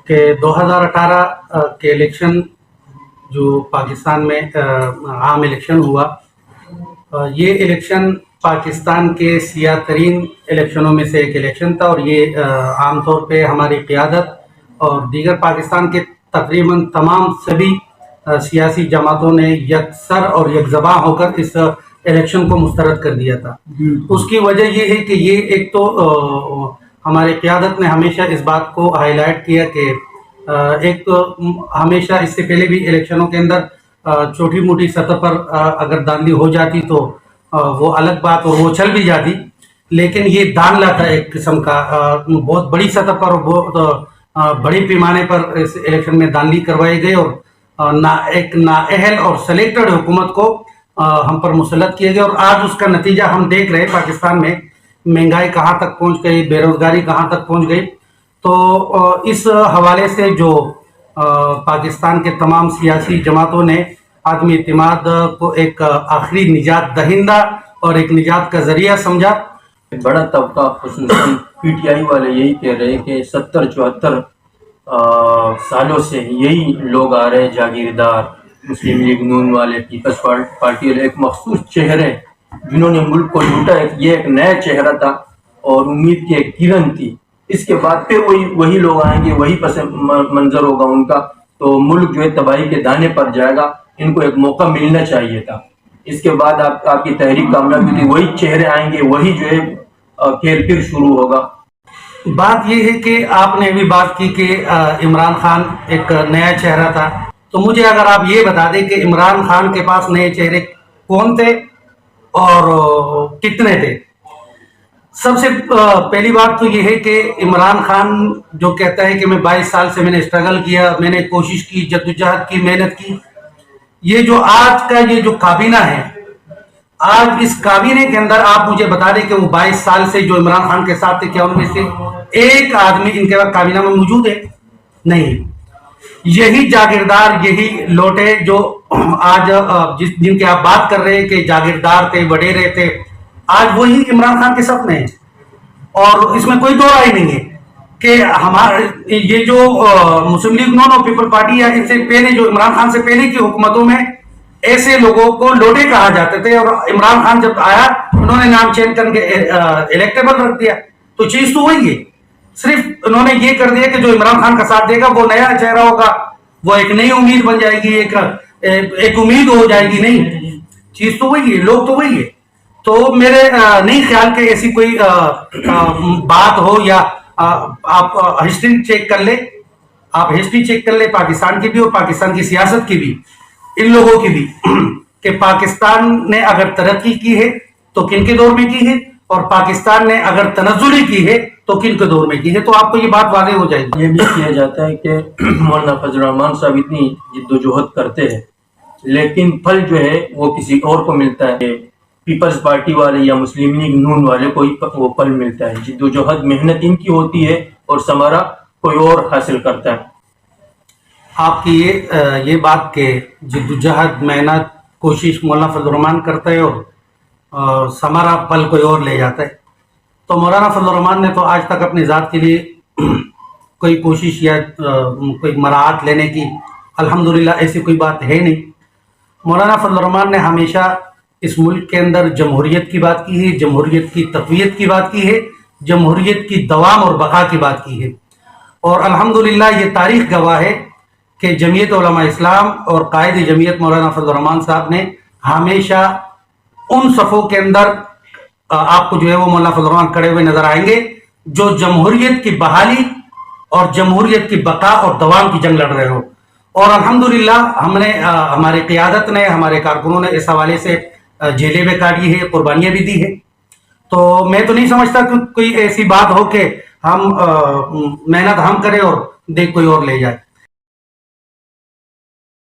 کہ 2018 کے الیکشن جو پاکستان میں عام الیکشن ہوا، یہ الیکشن پاکستان کے سیاہ ترین الیکشنوں میں سے ایک الیکشن تھا، اور یہ عام طور پہ ہماری قیادت اور دیگر پاکستان کے تقریباً تمام سبھی سیاسی جماعتوں نے یکسر اور یکزباں ہو کر اس الیکشن کو مسترد کر دیا تھا۔ اس کی وجہ یہ ہے کہ یہ ایک تو ہماری قیادت نے ہمیشہ اس بات کو ہائی لائٹ کیا کہ ایک تو ہمیشہ اس سے پہلے بھی الیکشنوں کے اندر چھوٹی موٹی سطح پر اگر داندلی ہو جاتی تو وہ الگ بات اور وہ چل بھی جاتی، لیکن یہ دانلہ تھا ایک قسم کا، بہت بڑی سطح پر اور بہت بڑی پیمانے پر اس الیکشن میں دانلی کروائی گئی، اور ایک نااہل اور سلیکٹڈ حکومت کو ہم پر مسلط کیا گیا۔ اور آج اس کا نتیجہ ہم دیکھ رہے ہیں پاکستان میں مہنگائی کہاں تک پہنچ گئی، بے روزگاری کہاں تک پہنچ گئی۔ تو اس حوالے سے جو پاکستان کے تمام سیاسی جماعتوں نے عدم اعتماد کو ایک آخری نجات دہندہ اور ایک نجات کا ذریعہ سمجھا۔ بڑا طبقہ خصوصاً پی ٹی آئی والے یہی کہہ رہے ہیں کہ 70-74 سالوں سے یہی لوگ آ رہے ہیں، جاگیردار، مسلم لیگ نون والے، پیپلز پارٹی والے، ایک مخصوص چہرے جنہوں نے ملک کو لوٹا۔ یہ ایک نیا چہرہ تھا اور امید کی ایک کرن تھی۔ اس کے بعد پھر وہی لوگ آئیں گے، وہی پس منظر ہوگا ان کا، تو ملک جو ہے تباہی کے دانے پر جائے گا۔ ان کو ایک موقع ملنا چاہیے تھا۔ اس کے بعد آپ کی تحریک کامیاب ہوئی تھی، وہی چہرے آئیں گے، وہی جو ہے کھیل پھر شروع ہوگا۔ بات یہ ہے کہ آپ نے ابھی بات کی کہ عمران خان ایک نیا چہرہ تھا، تو مجھے اگر آپ یہ بتا دیں کہ عمران خان کے پاس نئے چہرے کون تھے اور کتنے تھے۔ سب سے پہلی بات تو یہ ہے کہ عمران خان جو کہتا ہے کہ میں 22 سال سے میں نے اسٹرگل کیا، میں نے کوشش کی، جدوجہد کی، محنت کی، یہ جو آج کا یہ جو کابینہ ہے، آج اس کابینے کے اندر آپ مجھے بتا دیں کہ وہ 22 سال سے جو عمران خان کے ساتھ تھے، کیا ان میں سے ایک آدمی ان کے بعد کابینہ میں موجود ہے؟ نہیں۔ یہی جاگیردار، یہی لوٹے جو آج جن کے آپ بات کر رہے ہیں کہ جاگیردار تھے، وڈیرے تھے، آج وہی عمران خان کے ساتھ میں ہیں۔ اور اس میں کوئی دو رائے نہیں ہے کہ ہمارے یہ جو مسلم لیگ نون اور پیپل پارٹی ہے، ان سے پہلے جو عمران خان سے پہلے کی حکومتوں میں ایسے لوگوں کو لوٹے کہا جاتے تھے، اور عمران خان جب آیا انہوں نے نام چینج کر کے الیکٹیبل رکھ دیا۔ تو چیز تو وہی ہے، صرف انہوں نے یہ کر دیا کہ جو عمران خان کا ساتھ دے گا وہ نیا چہرہ ہوگا، وہ ایک نئی امید بن جائے گی، ایک امید ہو جائے گی۔ نہیں، چیز تو وہی ہے، لوگ تو وہی ہے۔ تو میرے نہیں خیال کہ ایسی کوئی بات ہو، یا آپ ہسٹری چیک کر لیں، آپ ہسٹری چیک کر لیں پاکستان کی بھی اور پاکستان کی سیاست کی بھی، ان لوگوں کی بھی، کہ پاکستان نے اگر ترقی کی ہے تو کن کے دور میں کی ہے، اور پاکستان نے اگر تنزلی کی ہے تو کن کے دور میں کی ہے، تو آپ کو یہ بات واضح ہو جائے گی۔ یہ بھی کیا جاتا ہے کہ مولانا فضل الرحمان صاحب اتنی جد و جہد کرتے ہیں، لیکن پھل جو ہے وہ کسی اور کو ملتا ہے۔ پیپلز پارٹی والے یا مسلم لیگ نون والے کو وہ پھل ملتا ہے، جد و جہد محنت ان کی ہوتی ہے اور ثمرہ کوئی اور حاصل کرتا ہے۔ آپ کی یہ بات کہ جدوجہد، محنت، کوشش مولانا فضل الرحمان کرتا ہے اور ثمرہ پل کوئی اور لے جاتا ہے، تو مولانا فضل الرحمان نے تو آج تک اپنی ذات کے لیے کوئی کوشش یا کوئی مراعات لینے کی الحمدللہ ایسی کوئی بات ہے نہیں۔ مولانا فضل الرحمان نے ہمیشہ اس ملک کے اندر جمہوریت کی بات کی ہے، جمہوریت کی تقویت کی بات کی ہے، جمہوریت کی دوام اور بقا کی بات کی ہے، اور الحمدللہ یہ تاریخ گواہ ہے کہ جمعیت علماء اسلام اور قائد جمعیت مولانا فضل الرحمان صاحب نے ہمیشہ ان صفوں کے اندر آپ کو جو ہے وہ مولانا فضل الرحمان کھڑے ہوئے نظر آئیں گے جو جمہوریت کی بحالی اور جمہوریت کی بقا اور دوام کی جنگ لڑ رہے ہو۔ اور الحمدللہ ہماری قیادت نے، ہمارے کارکنوں نے اس حوالے سے جیلیں بھی کاٹی ہے، قربانیاں بھی دی ہے۔ تو میں تو نہیں سمجھتا کہ کوئی ایسی بات ہو کہ ہم محنت ہم کریں اور دیکھ کوئی اور لے جائے۔